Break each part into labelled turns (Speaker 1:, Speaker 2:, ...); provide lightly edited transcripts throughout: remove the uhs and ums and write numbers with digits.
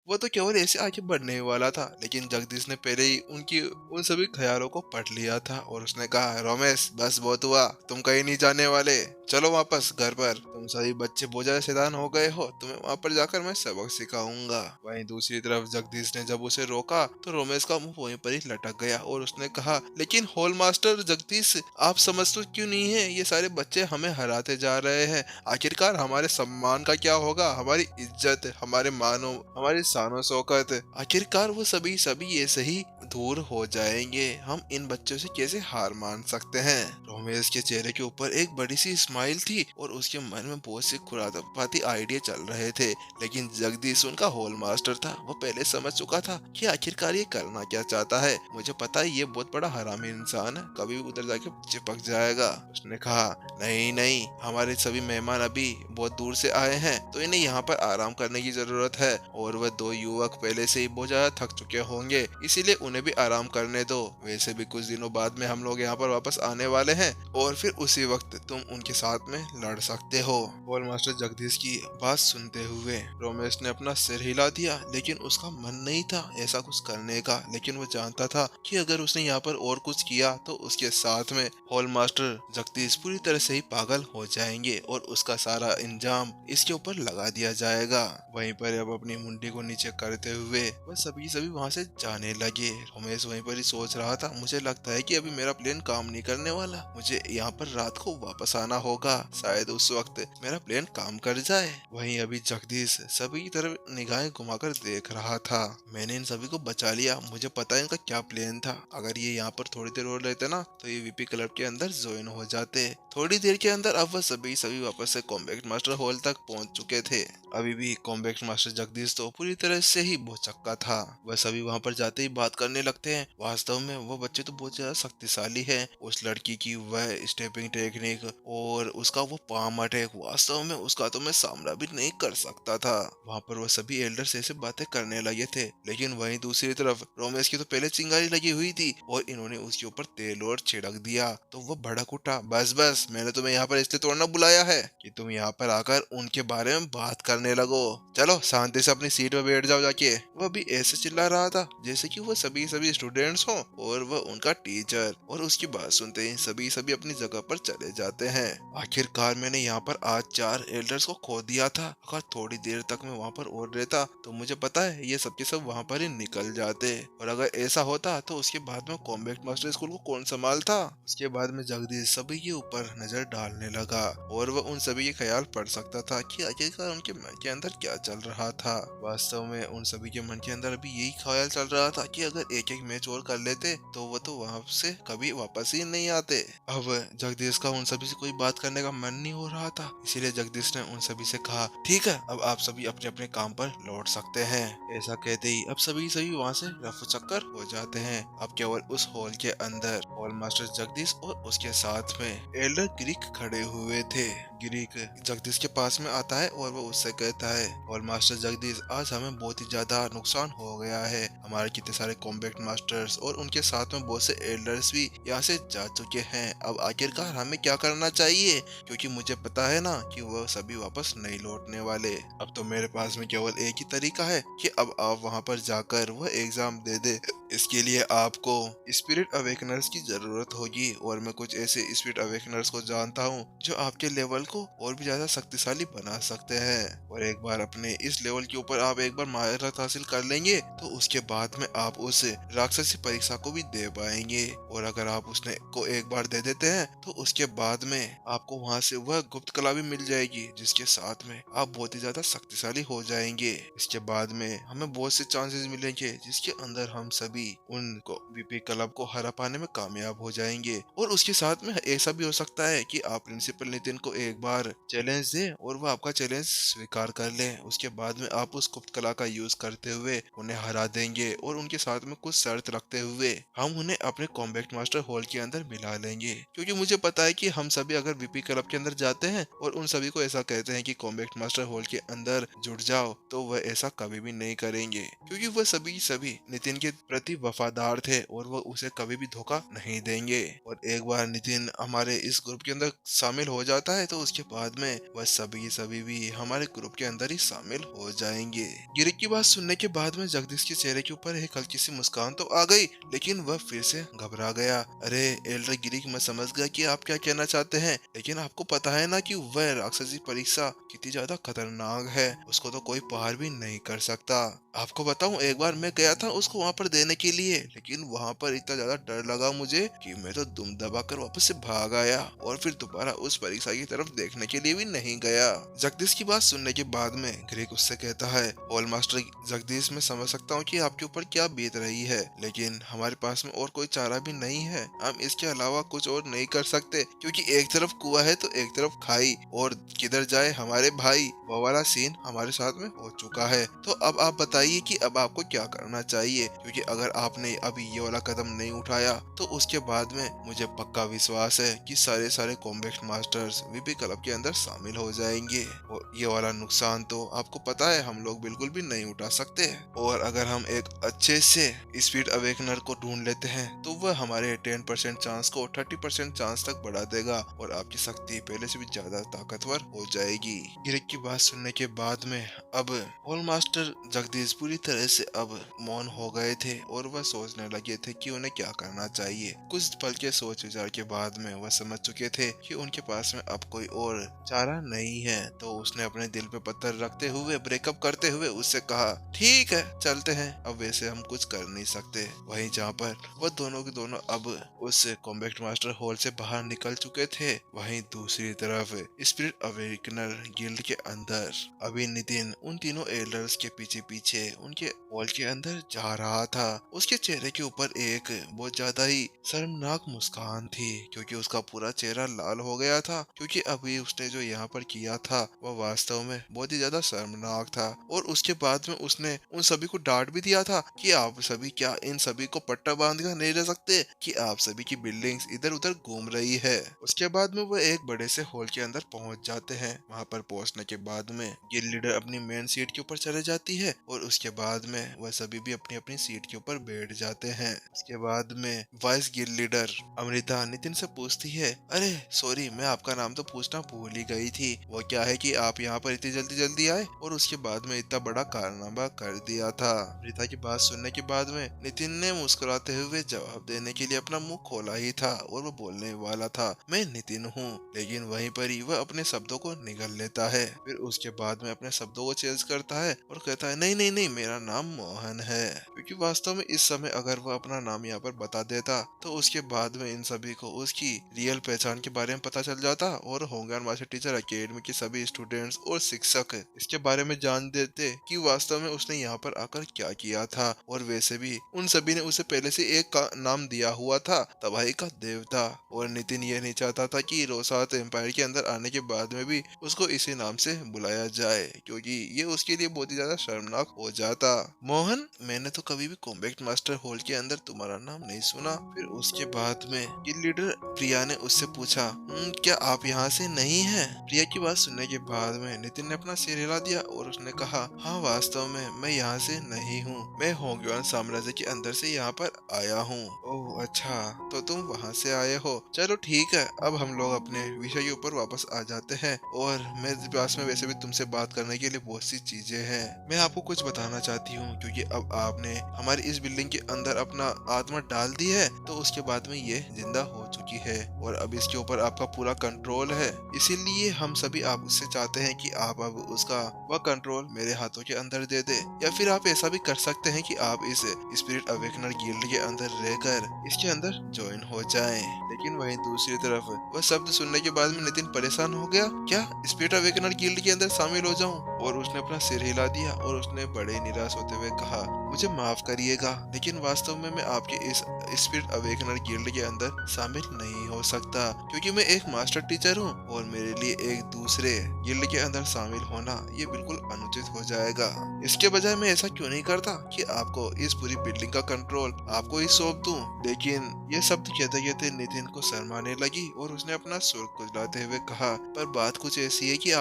Speaker 1: वो तो केवल ऐसे आगे बढ़ने ही वाला था, लेकिन जगदीश ने पहले ही उनकी उन सभी ख्यालों को पढ़ लिया था और उसने कहा, रमेश बस बहुत हुआ, तुम कहीं नहीं जाने वाले, चलो वापस घर पर। तुम सभी बच्चे बहुत ज्यादा शैतान हो गए हो, तुम्हें वहां पर जाकर मैं सबक सिखाऊंगा। वहीं दूसरी तरफ जगदीश ने जब उसे रोका तो रमेश का मुंह वहीं पर ही लटक गया और उसने कहा, लेकिन हॉल मास्टर जगदीश, आप समझ तो क्यों नहीं है, ये सारे बच्चे हमें हराते जा रहे हैं, आखिरकार हमारे सम्मान का क्या होगा, हमारी इज्जत, हमारे मानो, हमारी शानो शौकत, आखिरकार वो सभी सभी ऐसे ही दूर हो जाएंगे। हम इन बच्चों से कैसे हार मान सकते हैं। रोमेश के चेहरे के ऊपर एक बड़ी सी स्माइल थी और उसके मन में बहुत से खुरापाती आइडिया चल रहे थे, लेकिन जगदीश उनका हॉल मास्टर था, वो पहले समझ चुका था कि आखिरकार ये करना क्या चाहता है। मुझे पता है ये बहुत बड़ा हरामी इंसान है, कभी भी उधर जाके चिपक जाएगा। उसने कहा, नहीं नहीं, हमारे सभी मेहमान अभी बहुत दूर से आए हैं, तो इन्हें यहाँ पर आराम करने की जरूरत है, और वह दो युवक पहले से ही बहुत ज्यादा थक चुके होंगे, इसीलिए उन्हें भी आराम करने दो। वैसे भी कुछ दिनों बाद में हम लोग यहाँ पर वापस आने वाले हैं और फिर उसी वक्त तुम उनके साथ में लड़ सकते हो। हॉल मास्टर जगदीश की बात सुनते हुए रमेश ने अपना सिर हिला दिया, लेकिन उसका मन नहीं था ऐसा कुछ करने का, लेकिन वो जानता था कि अगर उसने यहाँ पर और कुछ किया तो उसके साथ में हॉल मास्टर जगदीश पूरी तरह से ही पागल हो जाएंगे और उसका सारा इंजाम इसके ऊपर लगा दिया जाएगा। वहीं पर अब अपनी मुंडी को नीचे करते हुए वह सभी सभी वहां से जाने लगे। रमेश वहीं पर ही सोच रहा था, मुझे लगता है कि अभी मेरा प्लान काम नहीं करने वाला, मुझे यहाँ पर रात को वापस आना होगा, शायद उस वक्त मेरा प्लान काम कर जाए। वहीं अभी जगदीश सभी की तरफ निगाहें घुमाकर देख रहा था। मैंने इन सभी को बचा लिया, मुझे पता है इनका क्या प्लान था, अगर ये यहाँ पर थोड़ी देर और रहते ना तो ये वीपी क्लब के अंदर ज्वाइन हो जाते। थोड़ी देर के अंदर अब वह सभी सभी वापस से कॉम्बैक्ट मास्टर हॉल तक पहुंच चुके थे। अभी भी कॉम्बैक्ट मास्टर जगदीश तो पूरी तरह से ही भौचक्का था। वह सभी वहां पर जाते ही बात करने लगते हैं, वास्तव में वो बच्चे तो बहुत ज्यादा शक्तिशाली है, उस लड़की की वह स्टेपिंग टेक्निक और उसका वो पाम अटैक, वास्तव में उसका तो मैं सामना भी नहीं कर सकता था। वहां पर वह सभी एल्डर्स ऐसे बातें करने लगे थे, लेकिन वहीं दूसरी तरफ रोमेश की तो पहले चिंगारी लगी हुई थी और इन्होंने उसके ऊपर तेल और छिड़क दिया तो वह भड़क उठा। बस बस, मैंने तुम्हें यहाँ पर इसलिए तोड़ना बुलाया है कि तुम यहाँ पर आकर उनके बारे में बात करने लगो, चलो शांति से अपनी सीट पर बैठ जाओ जाके। वह भी ऐसे चिल्ला रहा था जैसे कि वह सभी सभी स्टूडेंट्स हो और वह उनका टीचर, और उसकी बात सुनते ही सभी सभी अपनी जगह पर चले जाते हैं। आखिरकार मैंने यहाँ पर आज 4 एल्डर्स को खो दिया था, अगर थोड़ी देर तक मैं वहाँ पर और रहता तो मुझे पता है ये सबके सब वहाँ पर ही निकल जाते, और अगर ऐसा होता तो उसके बाद में कॉम्बैक्ट मास्टर स्कूल को कौन संभालता। उसके बाद में जगदीश सभी के ऊपर नजर डालने लगा और वह उन सभी के ख्याल पढ़ सकता था कि आखिरकार उनके मन के अंदर क्या चल रहा था। वास्तव में उन सभी के मन के अंदर अभी यही ख्याल चल रहा था कि अगर एक एक मैच और कर लेते तो वो तो वहां से कभी वापस ही नहीं आते। अब जगदीश का उन सभी से कोई बात करने का मन नहीं हो रहा था, इसीलिए जगदीश ने उन सभी से कहा, ठीक है अब आप सभी अपने अपने काम पर लौट सकते हैं। ऐसा कहते ही अब सभी सभी वहाँ से रफू चक्कर हो जाते हैं। अब केवल उस हॉल के अंदर हॉल मास्टर जगदीश और उसके साथ में एल्डर ग्रीक खड़े हुए थे। ग्रीक जगदीश के पास में आता है और वो उससे कहता है, हॉल मास्टर जगदीश, आज हमें बहुत ही ज्यादा नुकसान हो गया है, हमारे कितने सारे कॉम्बैक्ट मास्टर्स और उनके साथ में बहुत से एल्डर्स भी यहाँ से जा चुके हैं। अब आखिरकार हमें क्या करना चाहिए, क्योंकि मुझे पता है ना कि वह सभी वापस नहीं लौटने वाले। अब तो मेरे पास में केवल एक ही तरीका है कि अब आप वहाँ पर जाकर वह एग्जाम दे दे। इसके लिए आपको स्पिरिट अवेकनर्स की जरूरत होगी, और मैं कुछ ऐसे स्पिरिट अवेकनर्स को जानता हूँ जो आपके लेवल को और भी ज्यादा शक्तिशाली बना सकते हैं, और एक बार अपने इस लेवल के ऊपर आप एक बार महारत हासिल कर लेंगे तो उसके बाद में आप उस राक्षसी परीक्षा को भी दे पाएंगे, और अगर आप उसने को एक बार दे देते हैं तो उसके बाद में आपको वहाँ से वह गुप्त कला भी मिल जाएगी, जिसके साथ में आप बहुत ही ज्यादा शक्तिशाली हो जाएंगे। इसके बाद में हमें बहुत से चांसेस मिलेंगे जिसके अंदर हम सभी उनको वीपी क्लब को हरा पाने में कामयाब हो जाएंगे, और उसके साथ में ऐसा भी हो सकता है कि आप प्रिंसिपल नितिन को एक बार चैलेंज दें और वो आपका चैलेंज स्वीकार कर लें। उसके बाद में आप उस गुप्त कला का यूज करते हुए उन्हें हरा देंगे, और उनके साथ में कुछ शर्त रखते हुए हम उन्हें अपने कॉम्बैक्ट मास्टर हॉल के अंदर मिला लेंगे, क्योंकि मुझे पता है कि हम सभी अगर वीपी क्लब के अंदर जाते हैं और उन सभी को ऐसा कहते हैं कि कॉम्बैक्ट मास्टर हॉल के अंदर जुड़ जाओ, तो वह ऐसा कभी भी नहीं करेंगे, क्योंकि वह सभी सभी नितिन के प्रति प्रति वफादार थे और वो उसे कभी भी धोखा नहीं देंगे। और एक बार नितिन हमारे इस ग्रुप के अंदर शामिल हो जाता है तो उसके बाद में वह सभी भी हमारे ग्रुप के अंदर ही शामिल हो जाएंगे। गिरी की बात सुनने के बाद में जगदीश के चेहरे के ऊपर एक हल्की सी मुस्कान तो आ गई, लेकिन वह फिर से घबरा गया। अरे एल्डर गिरी, मैं समझ गया कि आप क्या कहना चाहते हैं, लेकिन आपको पता है ना कि वह राक्षसी परीक्षा कितनी ज्यादा खतरनाक है, उसको तो कोई पार भी नहीं कर सकता। आपको बताऊं, एक बार मैं गया था उसको वहां पर देने के लिए, लेकिन वहां पर इतना ज्यादा डर लगा मुझे कि मैं तो दुम दबाकर वापस से भाग आया और फिर दोबारा उस परीक्षा की तरफ देखने के लिए भी नहीं गया। जगदीश की बात सुनने के बाद में ग्रेग उससे कहता है, हॉल मास्टर जगदीश, मैं समझ सकता हूँ कि आपके ऊपर क्या बीत रही है, लेकिन हमारे पास में और कोई चारा भी नहीं है। हम इसके अलावा कुछ और नहीं कर सकते, क्योंकि एक तरफ कुआं है तो एक तरफ खाई, और किधर जाए हमारे भाई, वो वाला सीन हमारे साथ में हो चुका है। तो अब आप बताइए कि अब आपको क्या करना चाहिए, क्योंकि अगर आपने अभी ये वाला कदम नहीं उठाया तो उसके बाद में मुझे पक्का विश्वास है कि सारे कॉम्बैट मास्टर्स वीपी क्लब के अंदर शामिल हो जाएंगे, और ये वाला नुकसान तो आपको पता है हम लोग बिल्कुल भी नहीं उठा सकते। और अगर हम एक अच्छे से स्पीड अवेकनर को ढूंढ लेते हैं तो वह हमारे 10% चांस को 30% चांस तक बढ़ा देगा और आपकी शक्ति पहले से भी ज्यादा ताकतवर हो जाएगी। गिरिक की बात सुनने के बाद में अब हॉल मास्टर जगदीश पूरी तरह से अब मौन हो गए थे और वह सोचने लगे थे कि उन्हें क्या करना चाहिए। कुछ पल के सोच विचार के बाद में वह समझ चुके थे कि उनके पास में अब कोई और चारा नहीं है, तो उसने अपने दिल पे पत्थर रखते हुए ब्रेकअप करते हुए उससे कहा, ठीक है चलते हैं, अब वैसे हम कुछ कर नहीं सकते। वहीं जहाँ पर वह दोनों के दोनों अब उस कॉम्बैट मास्टर हॉल से बाहर निकल चुके थे, वहीं दूसरी तरफ स्पिरिट अवेकनर गिल्ड के अंदर अभी नितिन उन तीनों एल्डर्स के पीछे पीछे उनके हॉल के अंदर जा रहा था। उसके चेहरे के ऊपर एक बहुत ज्यादा ही शर्मनाक मुस्कान थी, क्योंकि उसका पूरा चेहरा लाल हो गया था, क्योंकि अभी उसने जो यहाँ पर किया था वह वास्तव में बहुत ही ज्यादा शर्मनाक था। और उसके बाद में उसने उन सभी को डांट भी दिया था कि आप सभी क्या इन सभी को पट्टा बांध कर नहीं रह सकते, कि आप सभी की बिल्डिंग्स इधर उधर घूम रही है। उसके बाद में वो एक बड़े से हॉल के अंदर पहुंच जाते हैं। वहां पर पहुंचने के बाद में गिल्ड लीडर अपनी मेन सीट के ऊपर चले जाती है और उसके बाद में वह सभी भी अपनी अपनी सीट के ऊपर बैठ जाते हैं। उसके बाद में vice guild leader Amrita Nitin से पूछती है, अरे सॉरी, मैं आपका नाम तो पूछना भूल ही गई थी, वो क्या है कि आप यहाँ पर इतनी जल्दी जल्दी आए और उसके बाद में इतना बड़ा कारनामा कर दिया था। अमृता की बात सुनने के बाद में नितिन ने मुस्कुराते हुए जवाब देने के लिए अपना मुंह खोला ही था और वो बोलने वाला था, मैं नितिन हूँ, लेकिन वहीं पर ही वह अपने शब्दों को निगल लेता है। फिर उसके बाद में अपने शब्दों को चेंज करता है और कहता है, नहीं नहीं नहीं, मेरा नाम मोहन है, क्योंकि वास्तव में इस समय अगर वह अपना नाम यहाँ पर बता देता तो उसके बाद में इन सभी को उसकी रियल पहचान के बारे में पता चल जाता और होमगार्ड मास्टर टीचर एकेडमी के सभी स्टूडेंट्स और शिक्षक इसके बारे में जान देते कि वास्तव में उसने यहाँ पर आकर क्या किया था। और वैसे भी उन सभी ने उसे पहले से एक का नाम दिया हुआ था, तबाही का देवता, और नितिन ये नहीं चाहता था कि रोसात एम्पायर के अंदर आने के बाद में भी उसको इसी नाम से बुलाया जाए, क्योंकि ये उसके लिए बहुत ही ज्यादा शर्मनाक हो जाता। मोहन, मैंने तो कभी भी कॉम्बैट मास्टर हॉल के अंदर तुम्हारा नाम नहीं सुना। फिर उसके बाद में गिल्ड लीडर प्रिया ने उससे पूछा, क्या आप यहाँ से नहीं हैं? प्रिया की बात सुनने के बाद में नितिन ने अपना सिर हिला दिया और उसने कहा, हाँ वास्तव में मैं यहाँ से नहीं हूँ, मैं होंगयुआन साम्राज्य के अंदर से यहाँ पर आया हूँ। ओह अच्छा, तो तुम वहाँ से आए हो, चलो ठीक है, अब हम लोग अपने विषय के ऊपर वापस आ जाते हैं, और मेरे पास में वैसे भी तुमसे बात करने के लिए बहुत सी चीजें हैं। मैं आपको कुछ बताना चाहती हूँ, क्योंकि अब आपने हमारी इस बिल्डिंग के अंदर अपना आत्मा डाल दी है, तो उसके बाद में ये जिंदा हो चुकी है और अब इसके ऊपर आपका पूरा कंट्रोल है। इसीलिए हम सभी आपसे चाहते हैं कि आप अब उसका वह कंट्रोल मेरे हाथों के अंदर दे दे, या फिर आप ऐसा भी कर सकते हैं कि आप इस स्पिरिट अवेकनर गिल्ड के अंदर रहकर इसके अंदर ज्वाइन हो जाएं। लेकिन वहीं दूसरी तरफ वह शब्द सुनने के बाद में नितिन परेशान हो गया, क्या स्पिरिट अवेकनर गिल्ड के अंदर शामिल हो जाऊं? और उसने अपना सिर हिला दिया और उसने बड़े निराश होते हुए कहा, मुझे माफ करिएगा, लेकिन वास्तव में मैं आपके इस स्पिरिट अवेकनर गिल्ड के अंदर शामिल नहीं हो सकता, क्योंकि मैं एक मास्टर टीचर हूँ और मेरे लिए एक दूसरे गिल्ड के अंदर शामिल होना ये बिल्कुल अनुचित हो जाएगा। इसके बजाय मैं ऐसा क्यों नहीं करता कि आपको इस पूरी बिल्डिंग का कंट्रोल आपको ही सौंप दूं। लेकिन ये शब्द कहते कहते नितिन को शर्माने लगी और उसने अपना सुर खुजलाते हुए कहा, पर बात कुछ ऐसी है कि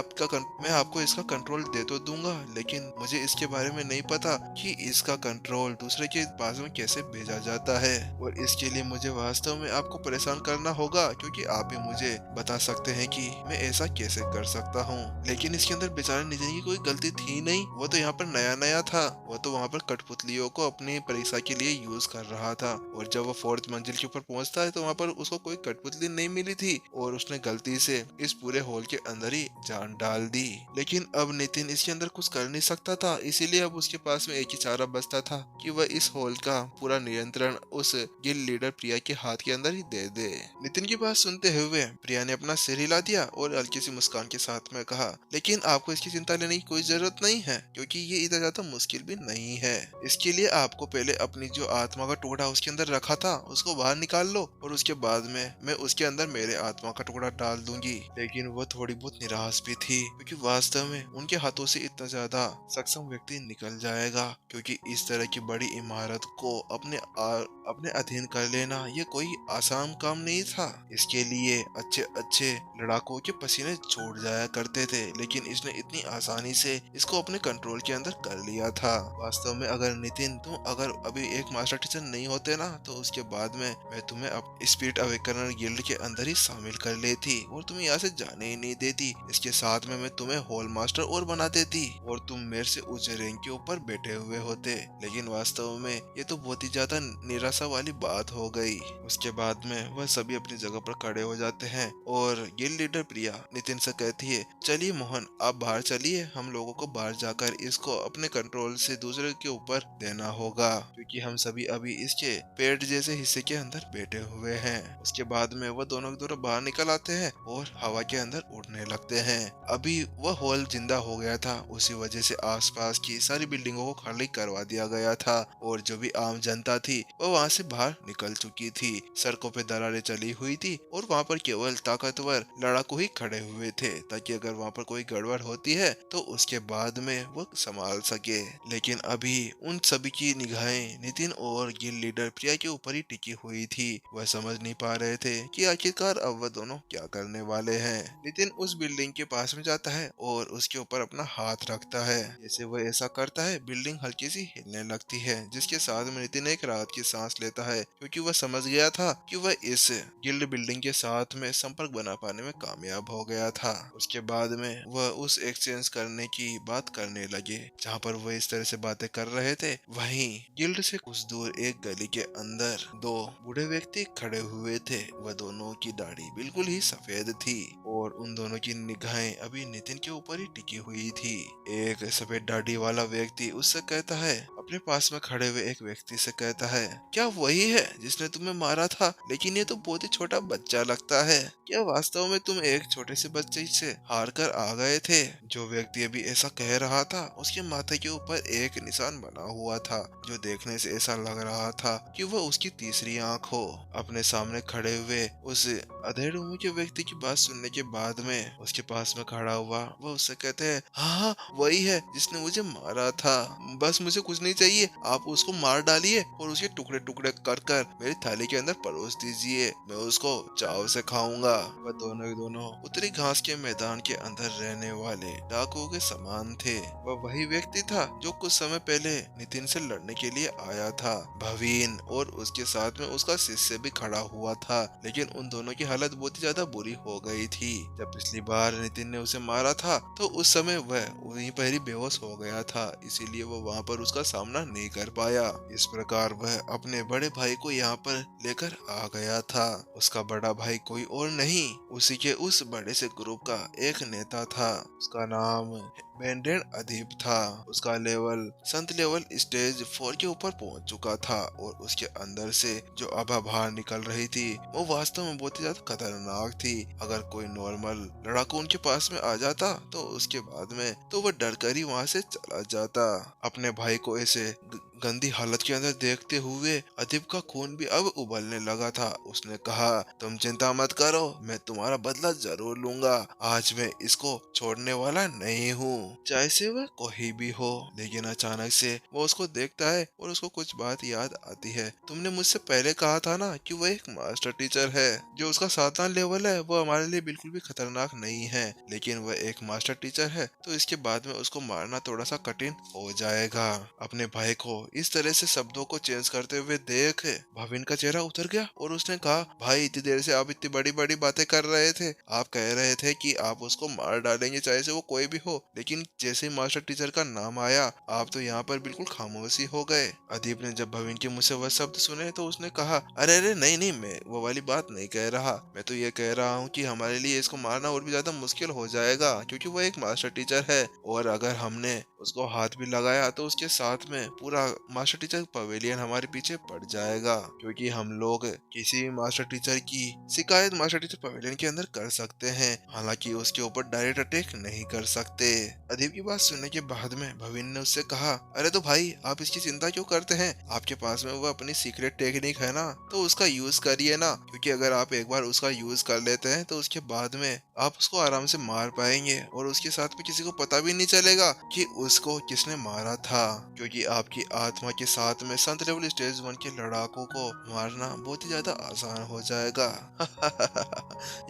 Speaker 1: मैं आपको इसका कंट्रोल दे तो दूंगा, लेकिन मुझे इसके बारे में नहीं पता कि इसका कंट्रोल दूसरे के पास में कैसे भेजा जाता है, और इसके लिए मुझे वास्तव में आपको परेशान करना होगा, क्योंकि आप ही मुझे बता सकते हैं कि मैं ऐसा कैसे कर सकता हूँ। लेकिन इसके अंदर बेचारे नितिन की कोई गलती थी नहीं, वो तो यहाँ पर नया नया था, वो तो वहाँ पर कठपुतलियों को अपनी परीक्षा के लिए यूज कर रहा था। और जब वो 4th मंजिल के ऊपर पहुंचता है तो वहाँ पर उसको कोई कठपुतली नहीं मिली थी, और उसने गलती से इस पूरे हॉल के अंदर ही जान डाल दी। लेकिन अब नितिन इसके अंदर कुछ कर नहीं सकता था, इसीलिए अब उसके पास में एक ही चारा बचता था कि वह इस हॉल का पूरा नियंत्रण उस गिल्ड लीडर प्रिया के हाथ के अंदर ही दे दे। नितिन की बात सुनते हुए प्रिया ने अपना सिर हिला दिया और हल्की सी मुस्कान के साथ में कहा, लेकिन आपको इसकी चिंता लेने की कोई जरूरत नहीं है, क्योंकि ये इतना ज्यादा मुश्किल भी नहीं है। इसके लिए आपको पहले अपनी जो आत्मा का टुकड़ा उसके अंदर रखा था उसको बाहर निकाल लो, और उसके बाद में मैं उसके अंदर मेरे आत्मा का टुकड़ा डाल दूंगी। लेकिन वो थोड़ी बहुत निराश भी थी, क्योंकि वास्तव में उनके हाथों से इतना ज्यादा सक्षम व्यक्ति निकल जाएगा, क्योंकि इस तरह की बड़ी इमारत को अपने अधीन कर लेना ये कोई आसान काम नहीं था। इसके लिए अच्छे अच्छे लड़ाकों के पसीने छूट जाया करते थे, लेकिन इसने इतनी आसानी से इसको अपने कंट्रोल के अंदर कर लिया था। वास्तव में अगर नितिन तुम अगर अभी एक मास्टर टीचर नहीं होते ना, तो उसके बाद में मैं तुम्हें अब स्पिरिट अवेकनर गिल्ड के अंदर ही शामिल कर लेती और तुम्हें यहाँ से जाने ही नहीं देती। इसके साथ में मैं तुम्हें हॉल मास्टर और बना देती और तुम मेरे से ऊंचे रैंक के ऊपर बैठे हुए होते। लेकिन वास्तव में ये तो बहुत ही ज्यादा निराशा वाली बात हो गई। उसके बाद में वह सभी अपनी जगह पर खड़े हो जाते हैं और गिल्ड लीडर प्रिया नितिन से कहती है, चलिए मोहन आप बाहर चलिए, हम लोगों को बाहर जाकर इसको अपने कंट्रोल से दूसरे के ऊपर देना होगा, क्योंकि हम सभी अभी इसके पेट जैसे हिस्से के अंदर बैठे हुए हैं। उसके बाद में वह दोनों के दोनों बाहर निकल आते हैं और हवा के अंदर उड़ने लगते हैं। अभी वह हॉल जिंदा हो गया था, उसी वजह से आसपास की सारी बिल्डिंगों को खाली करवा दिया गया था और जो भी आम जनता थी वह वहां से बाहर निकल चुकी थी। सड़कों पे दरारें चली हुई थी और वहां पर केवल ताकतवर लड़ाकू ही खड़े हुए थे, ताकि अगर वहां पर कोई गड़बड़ होती है तो उसके बाद में वो संभाल सके। लेकिन अभी उन सभी की निगाहें नितिन और गिल्ड लीडर प्रिया के ऊपर ही टिकी हुई थी। वह समझ नहीं पा रहे थे कि आखिरकार अब वह दोनों क्या करने वाले हैं। नितिन उस बिल्डिंग के पास में जाता है और उसके ऊपर अपना हाथ रखता है। जैसे वह ऐसा करता है बिल्डिंग हल्की सी हिलने लगती है, जिसके साथ में नितिन एक राहत की सांस लेता है, क्योंकि वह समझ गया था कि वह इस गिल्ड बिल्डिंग के साथ में संपर्क बना पाने में कामयाब हो गया था। उसके बाद में वह उस एक्सचेंज करने की बात करने लगे। जहाँ पर वह इस तरह से बातें कर रहे थे, वहीं गिल्ड से कुछ दूर एक गली के अंदर दो बूढ़े व्यक्ति खड़े हुए थे। वह दोनों की दाढ़ी बिल्कुल ही सफेद थी और उन दोनों की निगाहें अभी नितिन के ऊपर ही टिकी हुई थी। एक सफेद दाढ़ी वाला व्यक्ति उससे कहता है, अपने पास में खड़े हुए एक व्यक्ति से कहता है, क्या वही है जिसने तुम्हें मारा था? लेकिन ये तो बहुत ही छोटा बच्चा लगता है। क्या वास्तव में तुम एक छोटे से बच्चे से हार कर आ गए थे? जो व्यक्ति अभी ऐसा कह रहा था उसके माथे के ऊपर एक निशान बना हुआ था, जो देखने से ऐसा लग रहा था कि वह उसकी तीसरी आंख हो। अपने सामने खड़े हुए उस अधेड़ उम्र के व्यक्ति की बात सुनने के बाद में उसके पास में खड़ा हुआ वह उससे कहते हैं, हाँ वही है जिसने मुझे मारा था। बस मुझे कुछ नहीं चाहिए, आप उसको मार डालिए और उसके टुकड़े टुकड़े कर कर मेरी थाली के अंदर परोस दीजिए, मैं उसको चाव से खाऊंगा। वह दोनों ही दोनों उत्तरी घास के मैदान के अंदर रहने वाले डाकुओं के समान थे। वह वही व्यक्ति था जो कुछ समय पहले नितिन से लड़ने के लिए आया था। भवीन और उसके साथ में उसका शिष्य भी खड़ा हुआ था, लेकिन उन दोनों की हालत बहुत ही ज्यादा बुरी हो गई थी। जब पिछली बार नितिन ने उसे मारा था तो उस समय वह वहीं पर ही बेहोश हो गया था, इसीलिए वो वहां पर उसका सामना नहीं कर पाया। इस प्रकार वह अपने बड़े भाई को यहाँ पर लेकर आ गया था। उसका बड़ा भाई कोई और नहीं, उसी के उस बड़े से ग्रुप का एक नेता था। उसका नाम बैंडेड अदीब था। उसका लेवल संत लेवल स्टेज 4 के ऊपर पहुंच चुका था और उसके अंदर से जो आभा बाहर निकल रही थी वो वास्तव में बहुत ही ज्यादा खतरनाक थी। अगर कोई नॉर्मल लड़ाकू उनके पास में आ जाता तो उसके बाद में तो वह डर कर ही वहां से चला जाता। अपने भाई को ऐसे गंदी हालत के अंदर देखते हुए अदीब का खून भी अब उबलने लगा था। उसने कहा, तुम चिंता मत करो, मैं तुम्हारा बदला जरूर लूंगा। आज मैं इसको छोड़ने वाला नहीं हूँ, चाहे से वह कोई भी हो। लेकिन अचानक से वो उसको देखता है और उसको कुछ बात याद आती है। तुमने मुझसे पहले कहा था ना कि वह एक मास्टर टीचर है। जो उसका 7वां लेवल है वो हमारे लिए बिल्कुल भी खतरनाक नहीं है, लेकिन वह एक मास्टर टीचर है तो इसके बाद में उसको मारना थोड़ा सा कठिन हो जाएगा। अपने भाई को इस तरह से शब्दों को चेंज करते हुए देख भविन का चेहरा उतर गया और उसने कहा, भाई इतनी देर से आप इतनी बड़ी बड़ी बातें कर रहे थे, आप कह रहे थे कि आप उसको मार डालेंगे चाहे से वो कोई भी हो, लेकिन जैसे ही मास्टर टीचर का नाम आया आप तो यहाँ पर बिल्कुल खामोशी हो गए। अदीप ने जब भविन के मुंह से वह शब्द सुने तो उसने कहा, अरे अरे नहीं नहीं, मैं वो वाली बात नहीं कह रहा, मैं तो ये कह रहा हूँ कि हमारे लिए इसको मारना और भी ज्यादा मुश्किल हो जाएगा क्योंकि वो एक मास्टर टीचर है, और अगर हमने उसको हाथ भी लगाया तो उसके साथ में पूरा मास्टर टीचर पवेलियन हमारे पीछे पड़ जाएगा, क्योंकि हम लोग किसी भी मास्टर टीचर की शिकायत मास्टर टीचर पवेलियन के अंदर कर सकते हैं, हालांकि उसके ऊपर डायरेक्ट अटैक नहीं कर सकते। अदीप की बात सुनने के बाद में भविन ने उससे कहा, अरे तो भाई आप इसकी चिंता क्यों करते हैं, आपके पास में वो अपनी सीक्रेट टेक्निक है ना, तो उसका यूज करिए ना, क्योंकि अगर आप एक बार उसका यूज कर लेते हैं तो उसके बाद में आप उसको आराम से मार पाएंगे और उसके साथ में किसी को पता भी नहीं चलेगा कि उसको किसने मारा था, क्योंकि आपकी आत्मा के साथ में संत लेवल स्टेज 1 के लड़ाकों को मारना बहुत ही ज्यादा आसान हो जाएगा।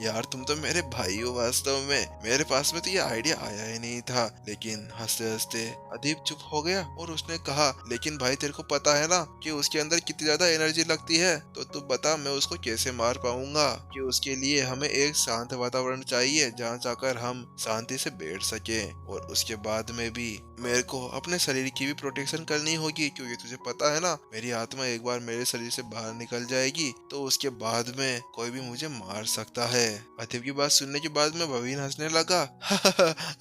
Speaker 1: यार तुम तो मेरे भाई हो वास्तव में, मेरे पास में तो ये आइडिया आया ही नहीं था। लेकिन हंसते हंसते अदीप चुप हो गया और उसने कहा, लेकिन भाई तेरे को पता है ना कि उसके अंदर कितनी ज्यादा एनर्जी लगती है, तो तू बता मैं उसको कैसे मार पाऊंगा, कि उसके लिए हमें एक शांत वातावरण चाहिए जहाँ जाकर हम शांति से बैठ सके, और उसके बाद में भी मेरे को अपने शरीर की भी प्रोटेक्शन करनी होगी, क्योंकि तुझे पता है ना मेरी आत्मा एक बार मेरे शरीर से बाहर निकल जाएगी तो उसके बाद में कोई भी मुझे मार सकता है। अतीब की बात सुनने के बाद में भवीन हंसने लगा।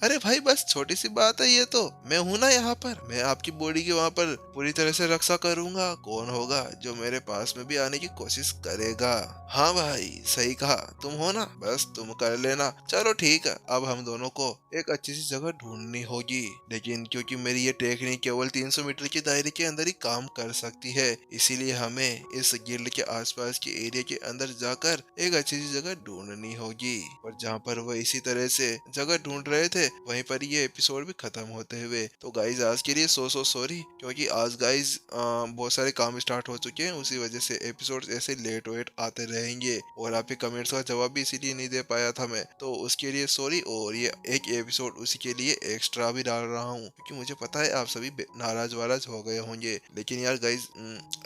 Speaker 1: अरे भाई बस छोटी सी बात है ये तो, मैं हूं ना यहाँ पर, मैं आपकी बॉडी की वहाँ पर पूरी तरह से रक्षा करूंगा, कौन होगा जो मेरे पास में भी आने की कोशिश करेगा। हाँ भाई सही कहा, तुम हो ना, बस तुम कर लेना। चलो ठीक है, अब हम दोनों को एक अच्छी सी जगह ढूंढनी होगी, लेकिन क्योंकि मेरी ये टेक्निक केवल 300 मीटर के दायरे के अंदर ही काम कर सकती है, इसीलिए हमें इस गिल्ड के आसपास के एरिया के अंदर जाकर एक अच्छी सी जगह ढूंढनी होगी। और जहाँ पर वो इसी तरह से जगह ढूंढ रहे थे वहीं पर ये एपिसोड भी खत्म होते हुए। तो गाइज आज के लिए सो सॉरी, क्योंकि आज गाइज बहुत सारे काम स्टार्ट हो चुके हैं, उसी वजह से एपिसोड ऐसे लेट वेट आते रहेंगे, और आपके कमेंट्स का जवाब भी इसीलिए नहीं दे पाया था मैं, तो उसके लिए सॉरी। और ये एक एपिसोड उसी के लिए एक्स्ट्रा भी डाल रहा हूँ, क्योंकि मुझे पता है आप सभी नाराज वाराज हो गए होंगे, लेकिन यार गाइज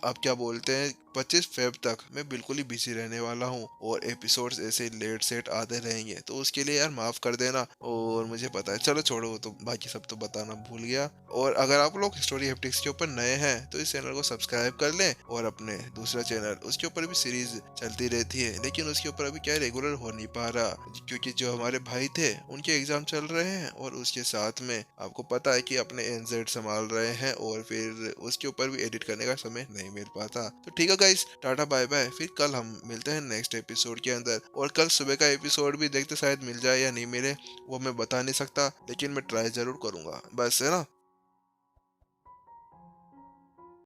Speaker 1: आप क्या बोलते हैं, 25 फेब तक मैं बिल्कुल ही बिजी रहने वाला हूँ और एपिसोड्स ऐसे लेट सेट आते रहेंगे, तो उसके लिए यार माफ कर देना। और मुझे पता है, चलो छोड़ो, वो तो बाकी सब तो बताना भूल गया। और अगर आप लोग स्टोरी हैप्टिक्स के ऊपर नए हैं तो इस चैनल को सब्सक्राइब कर लें, और अपने दूसरा चैनल उसके ऊपर भी सीरीज चलती रहती है, लेकिन उसके ऊपर अभी क्या रेगुलर हो नहीं पा रहा, क्योंकि जो हमारे भाई थे उनके एग्जाम चल रहे हैं, और उसके साथ में आपको पता है कि अपने एनजेड संभाल रहे हैं, और फिर उसके ऊपर भी एडिट करने का समय नहीं मिल पाता। तो ठीक है गाइस, टाटा बाय बाय, फिर कल हम मिलते हैं नेक्स्ट एपिसोड के अंदर। और कल सुबह का एपिसोड भी देखते शायद मिल जाए या नहीं मिले, वो मैं बता नहीं सकता, लेकिन मैं ट्राई जरूर करूंगा, बस है ना।